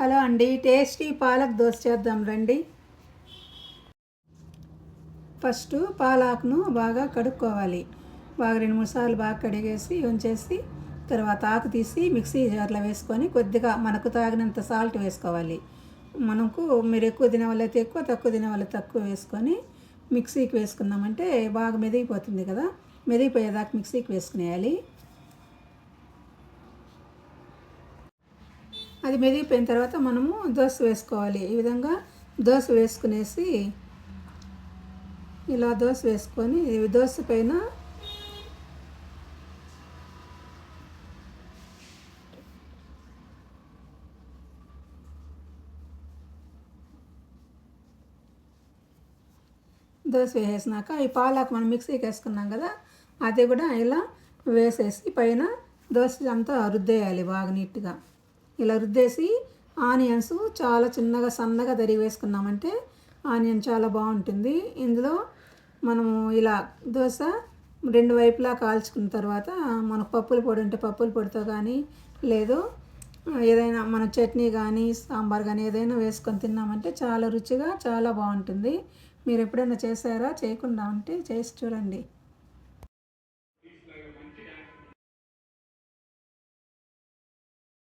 Hello అండి, tasty palak dosa చేద్దాం రండి. ఫస్ట్ పాలాకును బాగా కడుక్కోవాలి. బాగా 2-3 సార్లు బాగా కడిగేసి ఉంచేసి తర్వాత ఆకు తీసి మిక్సీ జార్లో వేసుకొని కొద్దిగా మనకు తాగినంత సాల్ట్ వేసుకోవాలి. మీరు ఎక్కువ తినే వాళ్ళైతే ఎక్కువ, తక్కువ తినే వాళ్ళు తక్కువ వేసుకొని మిక్సీకి వేసుకున్నామంటే బాగా మెదిగిపోతుంది కదా. మెదిగిపోయేదాకా మిక్సీకి వేసుకునేయాలి. అది మెదిగిపోయిన తర్వాత మనము దోశ వేసుకోవాలి. ఈ విధంగా దోశ వేసుకునేసి ఇలా దోశ వేసుకొని దోశ పైన దోశ వేసేసినాక ఈ పాలాకు మనం మిక్సీకి వేసుకున్నాం కదా, అది కూడా ఇలా వేసేసి పైన దోశ అంతా రుద్దేయాలి బాగా నీట్గా. ఇలా రుద్దేసి ఆనియన్స్ చాలా చిన్నగా సన్నగా తరిగి వేసుకున్నామంటే ఆనియన్ చాలా బాగుంటుంది. ఇందులో మనము ఇలా దోశ 2 వైపులా కాల్చుకున్న తర్వాత మనకు పప్పుల పొడి ఉంటే పప్పుల పొడితో కానీ, లేదు ఏదైనా మన చట్నీ కానీ సాంబార్ కానీ ఏదైనా వేసుకొని తిన్నామంటే చాలా రుచిగా చాలా బాగుంటుంది. మీరు ఎప్పుడైనా చేశారా? చేయకుండా ఉంటే చేసి చూడండి.